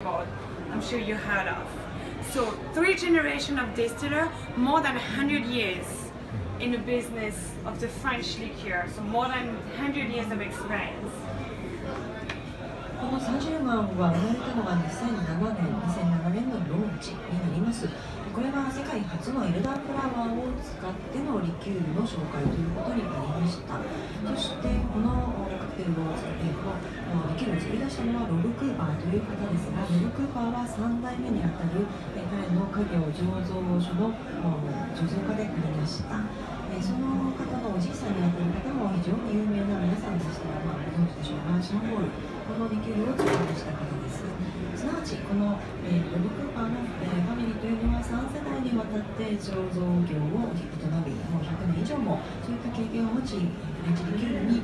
I'm sure you heard of. So 3 generations of distiller, more than 100 years in the business of the French liqueur, so more than 100 years of experience. このサンジェルマンは生まれたのが2007年のローンチになります。これは世界初のエルダーフラワーを使ってのリキュールの紹介ということになりました。そしてこのカクテルを作ってリキュールを作り出したのはロブ・クーパーという方ですが、ロブ・クーパーは3代目にあたる彼の家業醸造所の醸造家でありました。その方のおじいさんにあたる方も非常に有名な皆さんでしたら、ご存知でしょうが、シャンボール、このリキュールを作り出した方です。すなわち、このロブ・クーパーのファミリーというのは3世代にわたって醸造業を営み、もう100年以上もそういった経験を持ち、フレンチリキュールに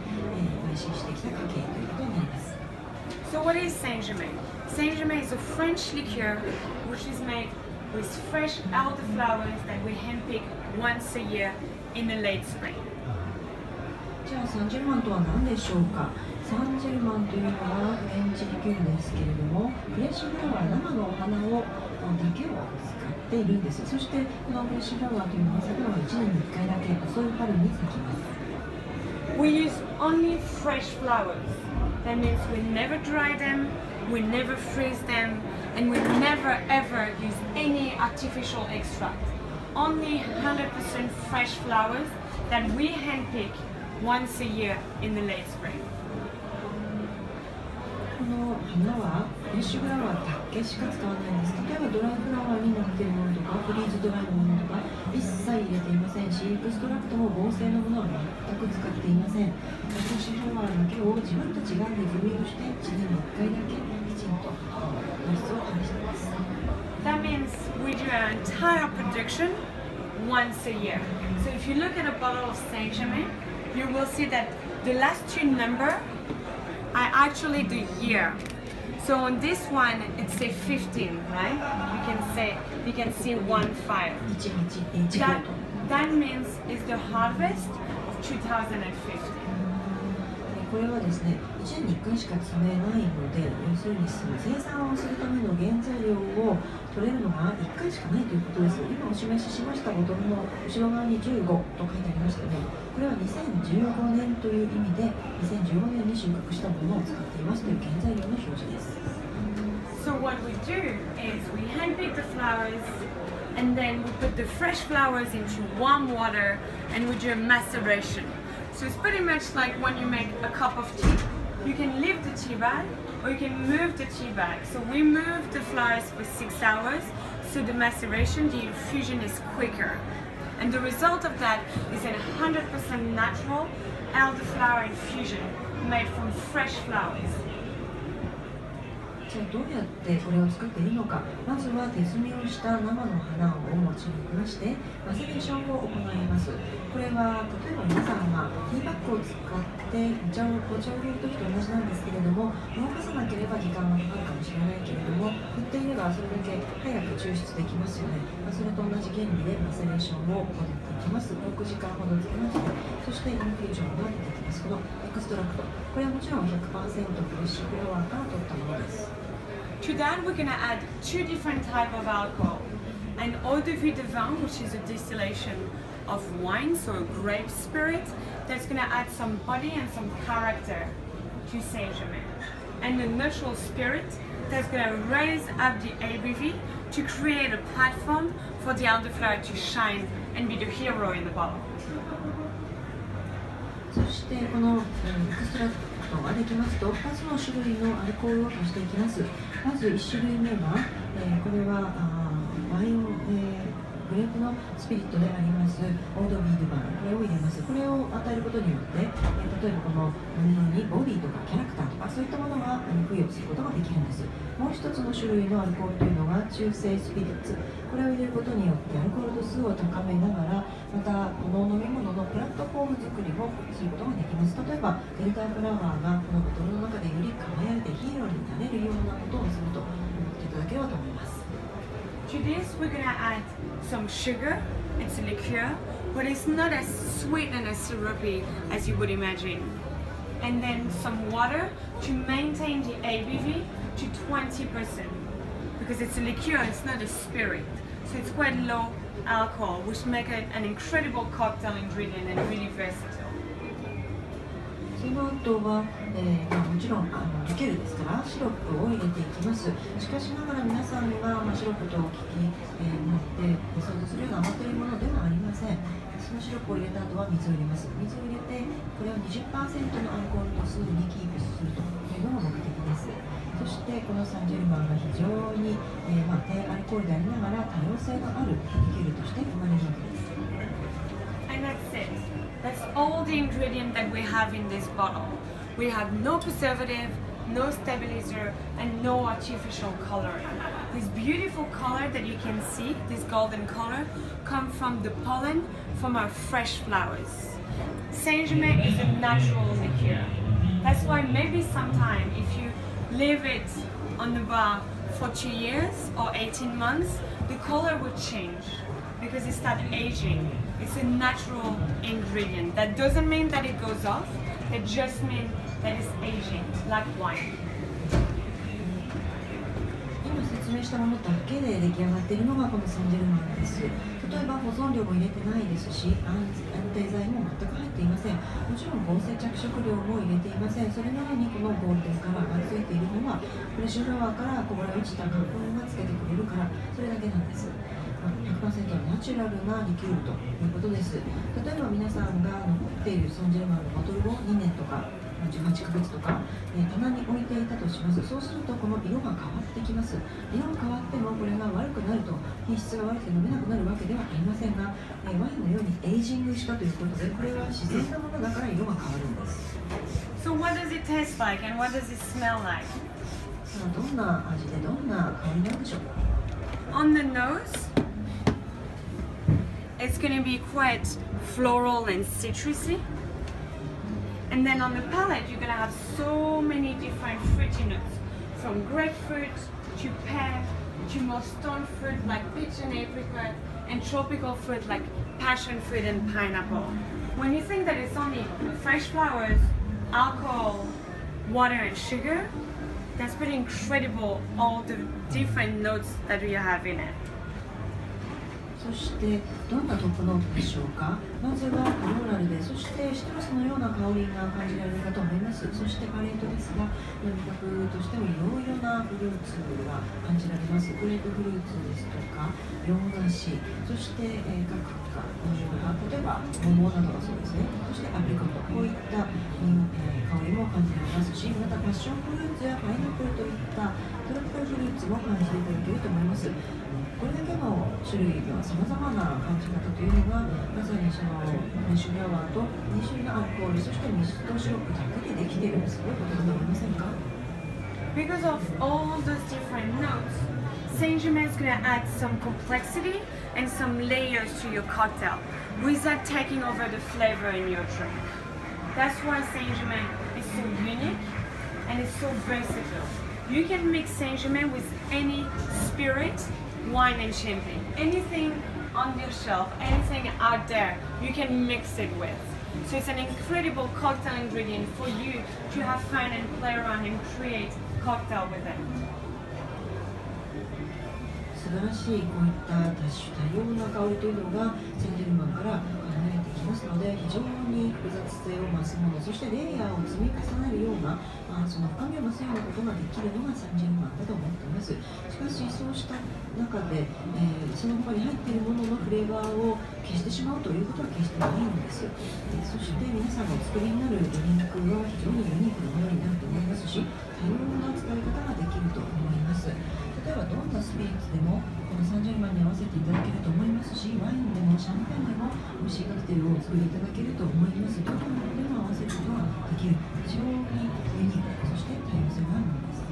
邁進してきた家系ということになります。So what is St.Germain? St.Germain is a French liqueur which is made with fresh elderflowers that we handpick once a year in the late spring. じゃあサンジェルマンとは何でしょうか。サンジェルマンというのはフレンチリキュールですけれども、フレッシュフラワー、生のお花をだけを使っているんです。そしてこのフレッシュフラワーというのは咲くのは1年に1回だけ、遅い春に咲きます。We use only fresh flowers. That means we never dry them, we never freeze them, and we never ever use any artificial extract. Only 100% fresh flowers that we handpick once a year in the late spring. この花はフレッシュフラワーだけしか使わないんです。例えばドライフラワーになっているものとか、フリーズドライのものとか一切入れていませんし、エクストラクトも合成のものは全く使っていません。フレッシュフラワーだけを自分たちがレビューして1年に1回だけきちんと品質を試しています。That means we do our entire production once a year. So if you look at a bottle of St.Germain, you will see that the last 2 numbers are actually the year. So on this one, it says 15, right? You can see 15. That means it's the harvest of 2015. これはですね、1年に1回しか積めないので、要するに生産をするための原材料を取れるのが1回しかないということです。今お示ししましたボトルの後ろ側に15と書いてありましたね。これは2015年という意味で、2015年に収穫したものを使っていますという原材料の表示です。So what we do is we handpick the flowers and then we put the fresh flowers into warm water and we do a maceration. So it's pretty much like when you make a cup of tea. You can leave the tea bag or you can move the tea bag. So we move the flowers for 6 hours so the maceration, the infusion is quicker. And the result of that is a 100% natural elderflower infusion made from fresh flowers. じゃあどうやってこれを作っているのか。まずは手摘みをした生の花を持ちに行きましてマセレーションを行います。これは例えば皆さんがティーバッグを使って紅茶を入れるときと同じなんですけれども、動かさなければ時間がかかるかもしれないけれども、振っていればそれだけ早く抽出できますよね。それと同じ原理でマセレーションを行っていきます。6時間ほどつけまして、そしてインフュージョンが出てきます。このエクストラクト、これはもちろん 100% フレッシュフラワーから取ったものです。To that, we're going to add 2 different types of alcohol. An eau de vie de vin, which is a distillation of wine, so a grape spirit, that's going to add some body and some character to St.Germain. And a neutral spirit that's going to raise up the ABV to create a platform for the elderflower to shine and be the hero in the bottle. そしてこのエクストラクトができますと、2つの種類のアルコールを足していきます。まず1種類目は、これはワイン、グレープのスピリットでありますオードビールバン、これを入れます。これを与えることによって、例えばこの飲み物にボディとかキャラクターとかそういったものが付与することができるんです。もう一つの種類のアルコールというのが中性スピリッツ、これを入れることによってアルコール度数を高めながら、またこの飲み物のプラットフォーム作りもすることができます。例えばエルダーフラワーがこのボトルの中でより輝いてヒーローになれるようなことをすると思っていただければと思います。To this, we're going to add some sugar. It's a liqueur, but it's not as sweet and as syrupy as you would imagine. And then some water to maintain the ABV to 20%. because it's a liqueur, it's not a spirit. So it's quite low alcohol, which makes it an incredible cocktail ingredient and really versatile. その後は、もちろんリキュールですからシロップを入れていきます。しかしながら皆さんが、シロップとお聞きになって想像するような甘ったるいものではありません。そのシロップを入れた後は水を入れます。水を入れてこれを 20% のアルコール度数にキープするというのが目的です。そしてこのサンジェルマンが非常に、低アルコールでありながら多様性のあるリキュールとして生まれるわけです。And that's it. That's all the ingredient that we have in this bottle. We have no preservative, no stabilizer, and no artificial coloring. This beautiful color that you can see, this golden color, comes from the pollen from our fresh flowers. St.Germain is a natural liqueur. That's why maybe sometime if you leave it on the bar for 2 years or 18 months, the color will change because it starts aging. It's a natural ingredient. That doesn't mean that it goes off, it just means that it's aging, like wine. 今説明したものだけで出来上がっているのがこのサンジェルマンです。例えば保存料も入れてないですし、安定剤も全く入っていません。もちろん合成着色料も入れていません。それなのにこのゴールデンカラーがついているのはフレッシュフラワーからこぼれ落ちた花粉がつけてくれるから、それだけなんです。100% ナチュラルなリキュールということです。例えば皆さんが残っているサンジェルマンのボトルを2年とか18ヶ月とか、棚に置いていたとします。そうするとこの色が変わってきます。色が変わってもこれが悪くなると品質が悪くて飲めなくなるわけではありませんが、ワインのようにエイジングしたということで、これは自然なものだから色が変わるんです。So what does it taste like and what does it smell like? さあどんな味でどんな香りなんでしょうか。 On the nose, it's going to be quite floral and citrusy. And then on the palate, you're going to have so many different fruity notes, from grapefruit to pear to more stone fruit like peach and apricot, and tropical fruit like passion fruit and pineapple. When you think that it's only fresh flowers, alcohol, water and sugar, that's pretty incredible, all the different notes that we have in it. そしてどんなトップノートでしょうか。まずはフローラルで、そしてシトラスのような香りが感じられるかと思います。そしてパレートですが、味覚としてもいろいろなフルーツが感じられます。グレープフルーツですとか洋梨、そして、各家例えば桃などがそうですね。そしてアプリコット、こういった、香りも感じられますし、またパッションフルーツやパイナップルといったトロピカルフルーツも感じていただけると思います。これだけの種類がさまざまな感じ方というのがまさにそのフレッシュフラワーと2種類のアルコール、そして水とシロップだけでできているすごいことになりませんか。 Because of all those different notes, St.Germain is going to add some complexity and some layers to your cocktail without taking over the flavor in your drink. That's why St.Germain is so unique and it's so versatile. You can mix St.Germain with any spirit, wine and champagne. Anything on your shelf, anything out there, you can mix it with. So it's an incredible cocktail ingredient for you to have fun and play around and create cocktail with it. 素晴らしいこういった多種多様な香りというのがサンジェルマンから離れてきますので、非常に複雑性を増すもの、そしてレイヤーを積み重ねるような、その深みを増すようなことができるのがサンジェルマンだと思っています。しかしそうした中で、その他に入っているもののフレーバーを消してしまうということは決してないんです。そして皆さんがお作りになるドリンクは非常にユニークなものになると思いますし、多様な使い方ができると思います。例えばどんなスピリッツでもこのサンジェルマンに合わせていただけると思いますし、ワインでもシャンパンでも美味しいカクテルを作っていただけると思います。どんなものでも合わせることができる非常にユニーク、そして多様性があるものです。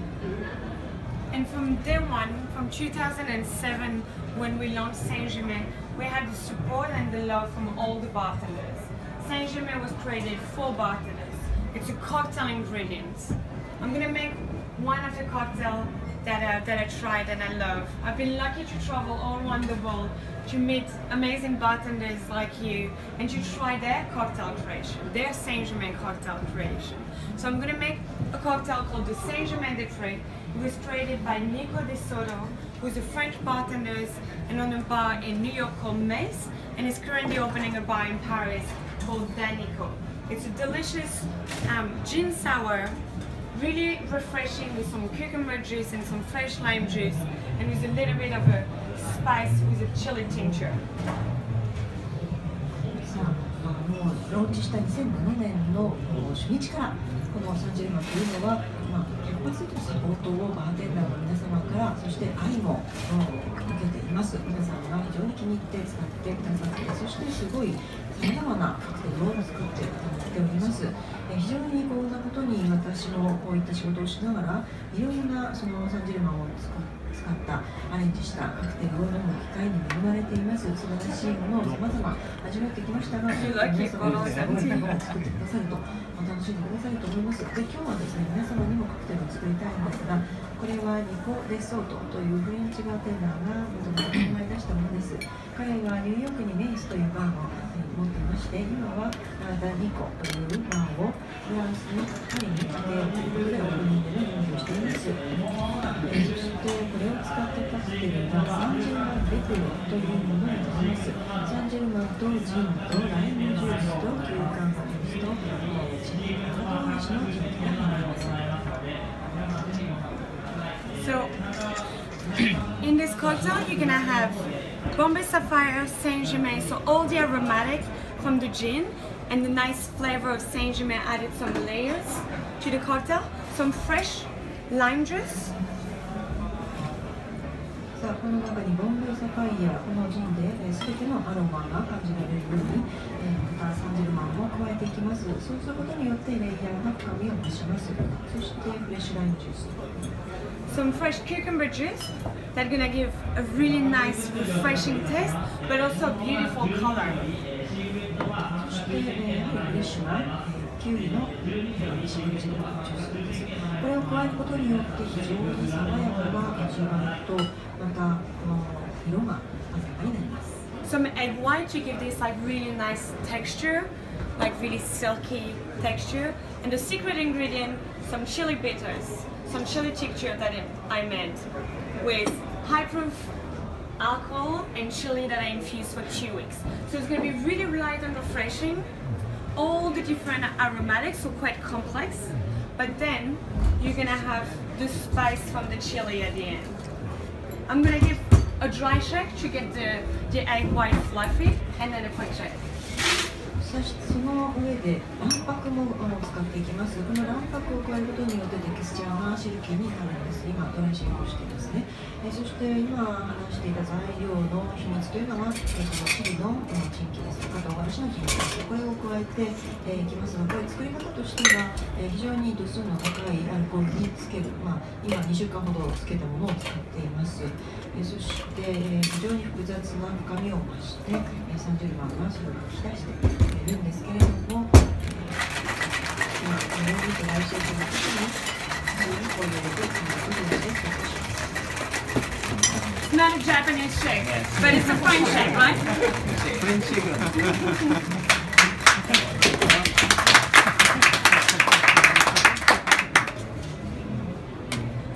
And from day one, from 2007, when we launched St.Germain, we had the support and the love from all the bartenders. St.Germain was created for bartenders. It's a cocktail ingredient. I'm gonna make one of the cocktails that I tried and I love. I've been lucky to travel all around the world to meet amazing bartenders like you and to try their cocktail creation, their St.Germain cocktail creation. So I'm gonna make a cocktail called the St.Germain de Pré. It was created by Nico De Soto, who's a French bartender and on a bar in New York called Mace, and is currently opening a bar in Paris called Danico. It's a delicious gin sour, really refreshing with some cucumber juice and some fresh lime juice, and with a little bit of a spice with a chili tincture. もうローンチした2007年の初日からこのサンジェルマンというのは、100% サポートをバーテンダーの皆様からそして愛も受けています。皆さんが非常に気に入って使ってくださって、そしてすごいさまざまなカクテルを作っていただいております。非常に幸運なことに私もこういった仕事をしながらいろいろなそのサンジェルマンを使ったアレンジしたカクテルを飲む機会に恵まれています。素晴らしいものをさまざま味わってきましたが、皆様にすごいものを作ってくださると楽しんでくださると思います。で、今日はですね、皆様にもカクテルを作りたいんですが、これはニコ・デ・ソートというフレンチバーテンダーがもともと考え出したものです。彼はニューヨークにメイスというバーを持っていまして、今はダ・ニコというバーをフランスにパリに来てということでオープニングで運用しています。そしてこれを使ったカクテルがサンジェルマン・レクロというものになります。サンジェルマンとジンとライムジュースとキューカンバジュースとチリアカシのジンが入ります。So, in this cocktail, you're gonna have Bombay Sapphire, St.Germain, so all the aromatic from the gin and the nice flavor of St.Germain added some layers to the cocktail, some fresh lime juice. さあ、この中にボンベイサファイア、このジンで全てのアロマが感じられるように、またサンジェルマンを加えていきます。そうすることによってレイヤーが深みを増します。そしてフレッシュライムジュース。Some fresh cucumber juice that's gonna give a really nice, refreshing taste, but also a beautiful color. そして、フレッシュなキュウリのジュースです。これを加えることによって非常に爽やかな味わいと、また色が鮮やかになります。Some egg white to give this like really nice texture, like really silky texture, and the secret ingredient, some chili bitters. Some chili tincture that I made with high proof alcohol and chili that I infused for 2 weeks. So it's going to be really light and refreshing. All the different aromatics, so quite complex. But then you're going to have the spice from the chili at the end. I'm going to give a dry shake to get the egg white fluffy, and then a quick shake. その上で卵白も使っていきます。この卵白を加えることによってテクスチャーがシルキーになるんです。今ドレッシングをしていますね。そして今話していた材料の秘密というのは、このチリのチンキですとか唐辛子のチンキです。これを加えていきますが、これ作り方としては非常に度数の高いアルコールにつける、今2週間ほどつけたものを使っています。そして非常に複雑な深みを増して、サンジェルマンがそれを引き出しているんですけれども、今このようにドライシェイクの時に普通にこういうのでつなぐことでセットします。It's not a Japanese shake, but it's a French shake, right? French shake.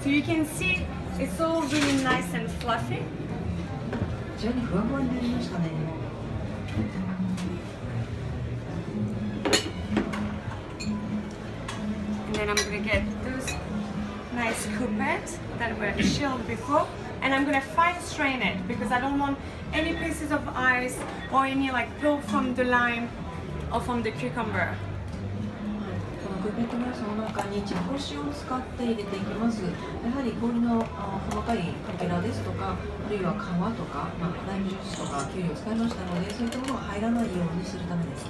So you can see it's all really nice and fluffy. 非常にふわふわになりましたね。And then I'm gonna get those nice coupettes that were chilled before, and I'm gonna fine strain it because I don't want any pieces of ice or any like pulp from the lime or from the cucumber. このクーペットグラスの中に茶こしを使って入れていきます。やはり氷の細かいかけらですとか、あるいは皮とか、ライムジュースとかキュウリを使いましたので、そういったものが入らないようにするためです。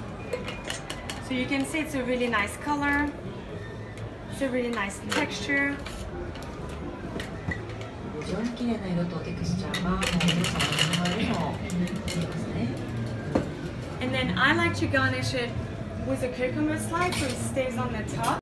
So you can see it's a really nice color. It's a really nice texture. 非常に綺麗な色とテクスチャーが皆さんの目の前でも見えますね。And then I like to garnish it with a cucumber slice so it stays on the top.